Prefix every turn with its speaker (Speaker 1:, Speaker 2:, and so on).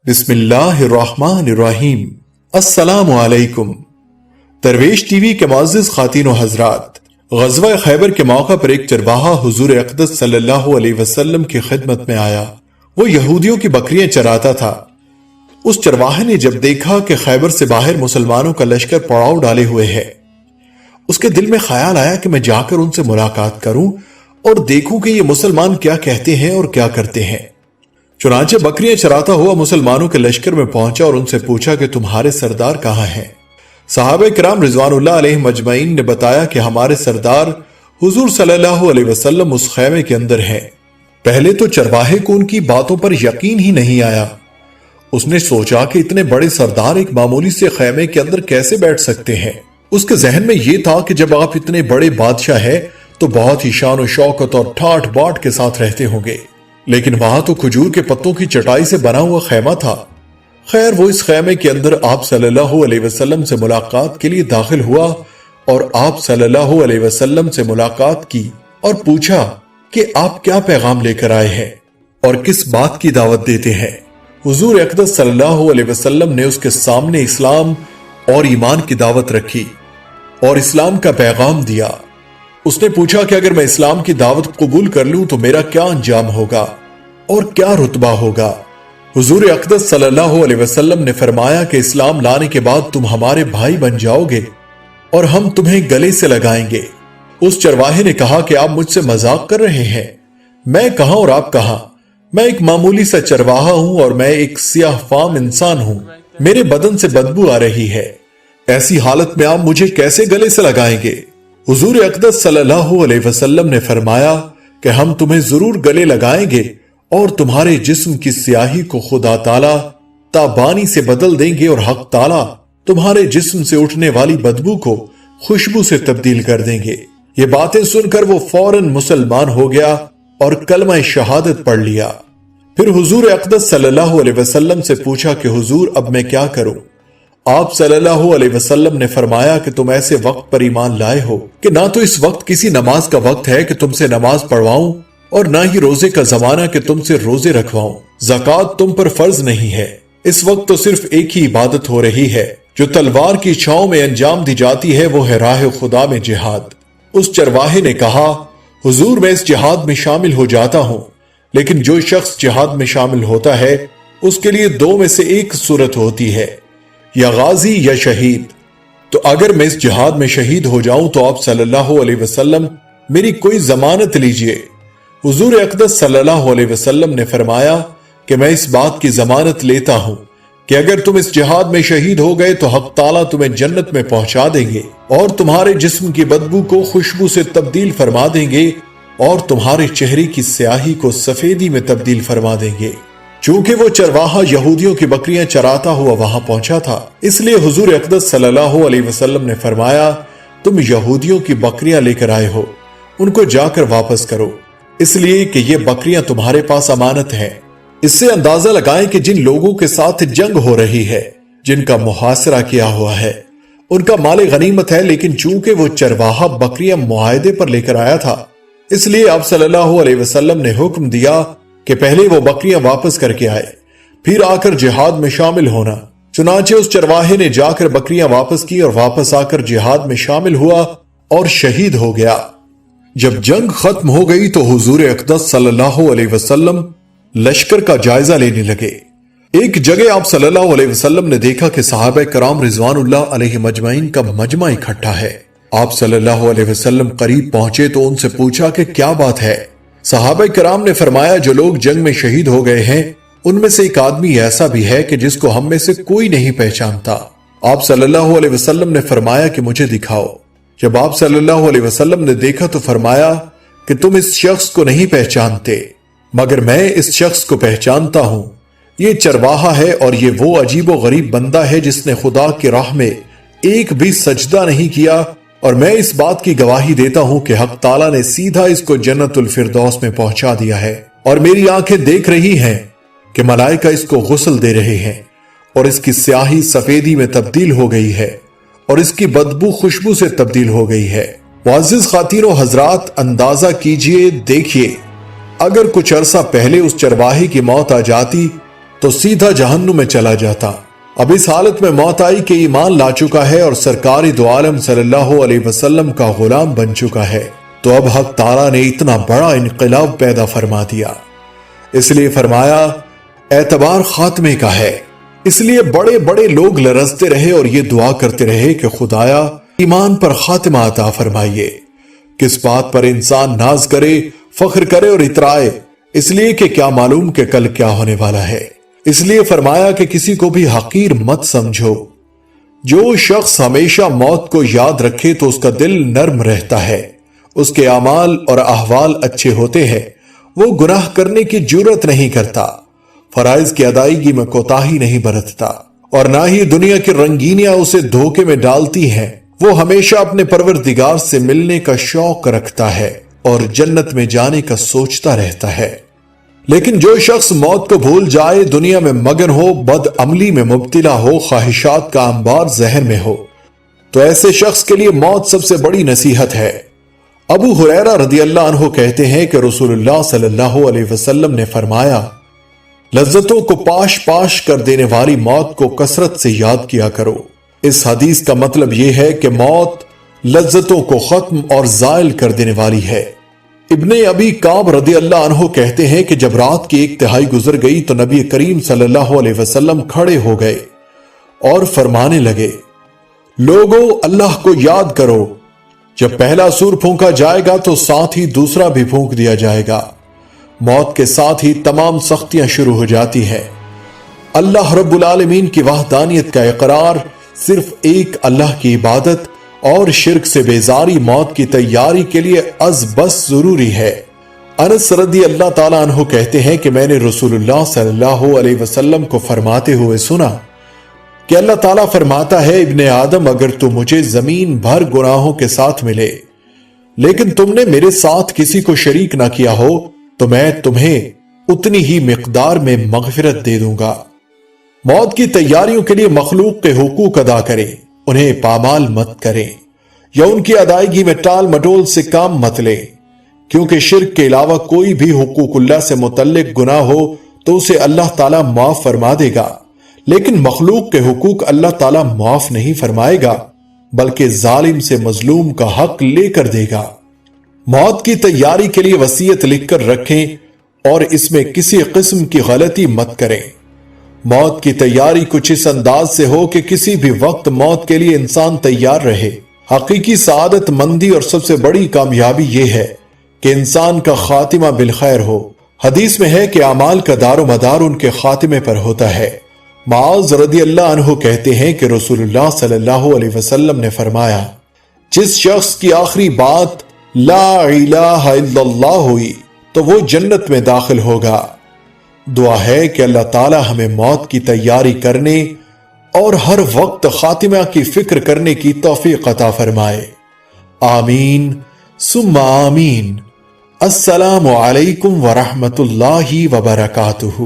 Speaker 1: بسم اللہ الرحمن الرحیم۔ السلام علیکم۔ درویش ٹی وی کے معزز خواتین و حضرات، غزوہ خیبر کے موقع پر ایک چرواہا حضور اقدس صلی اللہ علیہ وسلم کی خدمت میں آیا۔ وہ یہودیوں کی بکریاں چراتا تھا۔ اس چرواہے نے جب دیکھا کہ خیبر سے باہر مسلمانوں کا لشکر پڑاؤ ڈالے ہوئے ہے، اس کے دل میں خیال آیا کہ میں جا کر ان سے ملاقات کروں اور دیکھوں کہ یہ مسلمان کیا کہتے ہیں اور کیا کرتے ہیں۔ چنانچہ بکریاں چراتا ہوا مسلمانوں کے لشکر میں پہنچا اور ان سے پوچھا کہ تمہارے سردار کہاں ہیں؟ صحابہ کرام رضوان اللہ علیہ مجمعین نے بتایا کہ ہمارے سردار حضور صلی اللہ علیہ وسلم اس خیمے کے اندر ہیں۔ پہلے تو چرواہے کو ان کی باتوں پر یقین ہی نہیں آیا۔ اس نے سوچا کہ اتنے بڑے سردار ایک معمولی سے خیمے کے اندر کیسے بیٹھ سکتے ہیں۔ اس کے ذہن میں یہ تھا کہ جب آپ اتنے بڑے بادشاہ ہیں تو بہت ہی شان و شوکت اور ٹھاٹھ باٹھ کے ساتھ رہتے ہوں گے، لیکن وہاں تو کھجور کے پتوں کی چٹائی سے بنا ہوا خیمہ تھا۔ خیر، وہ اس خیمے کے اندر آپ صلی اللہ علیہ وسلم سے ملاقات کے لیے داخل ہوا اور آپ صلی اللہ علیہ وسلم سے ملاقات کی اور پوچھا کہ آپ کیا پیغام لے کر آئے ہیں اور کس بات کی دعوت دیتے ہیں۔ حضور اقدس صلی اللہ علیہ وسلم نے اس کے سامنے اسلام اور ایمان کی دعوت رکھی اور اسلام کا پیغام دیا۔ اس نے پوچھا کہ اگر میں اسلام کی دعوت قبول کر لوں تو میرا کیا انجام ہوگا اور کیا رتبہ ہوگا؟ حضور اقدس صلی اللہ علیہ وسلم نے فرمایا کہ اسلام لانے کے بعد تم ہمارے بھائی بن جاؤ گے اور ہم تمہیں گلے سے لگائیں گے۔ اس چرواہے نے کہا کہ آپ مجھ سے مذاق کر رہے ہیں، میں کہاں اور آپ کہاں؟ میں ایک معمولی سا چرواہا ہوں اور میں ایک سیاہ فام انسان ہوں، میرے بدن سے بدبو آ رہی ہے، ایسی حالت میں آپ مجھے کیسے گلے سے لگائیں گے؟ حضور اقدس صلی اللہ علیہ وسلم نے فرمایا کہ ہم تمہیں ضرور گلے لگائیں گے اور تمہارے جسم کی سیاہی کو خدا تعالیٰ تابانی سے بدل دیں گے اور حق تعالیٰ تمہارے جسم سے اٹھنے والی بدبو کو خوشبو سے تبدیل کر دیں گے۔ یہ باتیں سن کر وہ فوراً مسلمان ہو گیا اور کلمہ شہادت پڑھ لیا۔ پھر حضور اقدس صلی اللہ علیہ وسلم سے پوچھا کہ حضور اب میں کیا کروں؟ آپ صلی اللہ علیہ وسلم نے فرمایا کہ تم ایسے وقت پر ایمان لائے ہو کہ نہ تو اس وقت کسی نماز کا وقت ہے کہ تم سے نماز پڑھواؤں اور نہ ہی روزے کا زمانہ کہ تم سے روزے رکھواؤں۔ زکوٰۃ تم پر فرض نہیں ہے۔ اس وقت تو صرف ایک ہی عبادت ہو رہی ہے جو تلوار کی چھاؤں میں انجام دی جاتی ہے، وہ ہے راہ خدا میں جہاد۔ اس چرواہے نے کہا، حضور میں اس جہاد میں شامل ہو جاتا ہوں، لیکن جو شخص جہاد میں شامل ہوتا ہے اس کے لیے دو میں سے ایک صورت ہوتی ہے، یا غازی یا شہید۔ تو اگر میں اس جہاد میں شہید ہو جاؤں تو آپ صلی اللہ علیہ وسلم میری کوئی ضمانت لیجئے۔ حضور اقدس صلی اللہ علیہ وسلم نے فرمایا کہ میں اس بات کی ضمانت لیتا ہوں کہ اگر تم اس جہاد میں شہید ہو گئے تو حق تعالیٰ تمہیں جنت میں پہنچا دیں گے اور تمہارے جسم کی بدبو کو خوشبو سے تبدیل فرما دیں گے اور تمہارے چہرے کی سیاہی کو سفیدی میں تبدیل فرما دیں گے۔ چونکہ وہ چرواہا یہودیوں کی بکریاں چراتا ہوا وہاں پہنچا تھا، اس لیے حضور اقدس صلی اللہ علیہ وسلم نے فرمایا، تم یہودیوں کی بکریاں لے کر آئے ہو، ان کو جا کر واپس کرو، اس لیے کہ یہ بکریاں تمہارے پاس امانت ہیں۔ اس سے اندازہ لگائیں کہ جن لوگوں کے ساتھ جنگ ہو رہی ہے، جن کا محاصرہ کیا ہوا ہے، ان کا مال غنیمت ہے، لیکن چونکہ وہ چرواہا بکریاں معاہدے پر لے کر آیا تھا، اس لیے آپ صلی اللہ علیہ وسلم نے حکم دیا کہ پہلے وہ بکریاں واپس کر کے آئے، پھر آ کر جہاد میں شامل ہونا۔ چنانچہ اس چرواہے نے جا کر بکریاں واپس کی اور واپس آ کر جہاد میں شامل ہوا اور شہید ہو گیا۔ جب جنگ ختم ہو گئی تو حضور اقدس صلی اللہ علیہ وسلم لشکر کا جائزہ لینے لگے۔ ایک جگہ آپ صلی اللہ علیہ وسلم نے دیکھا کہ صحابہ کرام رضوان اللہ علیہ مجمعین کا مجمع اکٹھا ہے۔ آپ صلی اللہ علیہ وسلم قریب پہنچے تو ان سے پوچھا کہ کیا بات ہے؟ صحابہ کرام نے فرمایا، جو لوگ جنگ میں شہید ہو گئے ہیں ان میں سے ایک آدمی ایسا بھی ہے کہ جس کو ہم میں سے کوئی نہیں پہچانتا۔ آپ صلی اللہ علیہ وسلم نے فرمایا کہ مجھے دکھاؤ۔ جب آپ صلی اللہ علیہ وسلم نے دیکھا تو فرمایا کہ تم اس شخص کو نہیں پہچانتے، مگر میں اس شخص کو پہچانتا ہوں۔ یہ چرواہا ہے اور یہ وہ عجیب و غریب بندہ ہے جس نے خدا کی راہ میں ایک بھی سجدہ نہیں کیا، اور میں اس بات کی گواہی دیتا ہوں کہ حق تعالیٰ نے سیدھا اس کو جنت الفردوس میں پہنچا دیا ہے، اور میری آنکھیں دیکھ رہی ہیں کہ ملائکہ اس کو غسل دے رہے ہیں اور اس کی سیاہی سفیدی میں تبدیل ہو گئی ہے اور اس کی بدبو خوشبو سے تبدیل ہو گئی ہے۔ معزز خواتین و حضرات، اندازہ کیجئے، دیکھیے، اگر کچھ عرصہ پہلے اس چرواہے کی موت آ جاتی تو سیدھا جہنم میں چلا جاتا۔ اب اس حالت میں موت آئی کہ ایمان لا چکا ہے اور سرکار دو عالم صلی اللہ علیہ وسلم کا غلام بن چکا ہے، تو اب حق تعالیٰ نے اتنا بڑا انقلاب پیدا فرما دیا۔ اس لیے فرمایا اعتبار خاتمے کا ہے۔ اس لیے بڑے بڑے لوگ لرزتے رہے اور یہ دعا کرتے رہے کہ خدایا ایمان پر خاتمہ عطا فرمائیے۔ کس بات پر انسان ناز کرے، فخر کرے اور اترائے، اس لیے کہ کیا معلوم کہ کل کیا ہونے والا ہے۔ اس لیے فرمایا کہ کسی کو بھی حقیر مت سمجھو۔ جو شخص ہمیشہ موت کو یاد رکھے تو اس کا دل نرم رہتا ہے، اس کے اعمال اور احوال اچھے ہوتے ہیں، وہ گناہ کرنے کی جرأت نہیں کرتا، فرائض کی ادائیگی میں کوتاہی نہیں برتتا، اور نہ ہی دنیا کی رنگینیاں اسے دھوکے میں ڈالتی ہیں۔ وہ ہمیشہ اپنے پروردگار سے ملنے کا شوق رکھتا ہے اور جنت میں جانے کا سوچتا رہتا ہے۔ لیکن جو شخص موت کو بھول جائے، دنیا میں مگن ہو، بد عملی میں مبتلا ہو، خواہشات کا انبار ذہن میں ہو، تو ایسے شخص کے لیے موت سب سے بڑی نصیحت ہے۔ ابو ہریرہ رضی اللہ عنہ کہتے ہیں کہ رسول اللہ صلی اللہ علیہ وسلم نے فرمایا، لذتوں کو پاش پاش کر دینے والی موت کو کثرت سے یاد کیا کرو۔ اس حدیث کا مطلب یہ ہے کہ موت لذتوں کو ختم اور زائل کر دینے والی ہے۔ ابن ابی کعب رضی اللہ عنہ کہتے ہیں کہ جب رات کی 1/3 گزر گئی تو نبی کریم صلی اللہ علیہ وسلم کھڑے ہو گئے اور فرمانے لگے، لوگو اللہ کو یاد کرو، جب پہلا سور پھونکا جائے گا تو ساتھ ہی دوسرا بھی پھونک دیا جائے گا۔ موت کے ساتھ ہی تمام سختیاں شروع ہو جاتی ہیں۔ اللہ رب العالمین کی وحدانیت کا اقرار، صرف ایک اللہ کی عبادت اور شرک سے بیزاری موت کی تیاری کے لیے از بس ضروری ہے۔ انس رضی اللہ تعالیٰ عنہ کہتے ہیں کہ میں نے رسول اللہ صلی اللہ علیہ وسلم کو فرماتے ہوئے سنا کہ اللہ تعالیٰ فرماتا ہے، ابن آدم اگر تو مجھے زمین بھر گناہوں کے ساتھ ملے لیکن تم نے میرے ساتھ کسی کو شریک نہ کیا ہو تو میں تمہیں اتنی ہی مقدار میں مغفرت دے دوں گا۔ موت کی تیاریوں کے لیے مخلوق کے حقوق ادا کریں، انہیں پامال مت کریں یا ان کی ادائیگی میں ٹال مٹول سے کام مت لیں، کیونکہ شرک کے علاوہ کوئی بھی حقوق اللہ سے متعلق گناہ ہو تو اسے اللہ تعالیٰ معاف فرما دے گا، لیکن مخلوق کے حقوق اللہ تعالیٰ معاف نہیں فرمائے گا بلکہ ظالم سے مظلوم کا حق لے کر دے گا۔ موت کی تیاری کے لیے وصیت لکھ کر رکھیں اور اس میں کسی قسم کی غلطی مت کریں۔ موت کی تیاری کچھ اس انداز سے ہو کہ کسی بھی وقت موت کے لیے انسان تیار رہے۔ حقیقی سعادت مندی اور سب سے بڑی کامیابی یہ ہے کہ انسان کا خاتمہ بالخیر ہو۔ حدیث میں ہے کہ اعمال کا دار و مدار ان کے خاتمے پر ہوتا ہے۔ معاذ رضی اللہ عنہ کہتے ہیں کہ رسول اللہ صلی اللہ علیہ وسلم نے فرمایا، جس شخص کی آخری بات لا الہ الا اللہ ہوئی تو وہ جنت میں داخل ہوگا۔ دعا ہے کہ اللہ تعالی ہمیں موت کی تیاری کرنے اور ہر وقت خاتمہ کی فکر کرنے کی توفیق عطا فرمائے۔ آمین ثم آمین۔ السلام علیکم ورحمۃ اللہ وبرکاتہ۔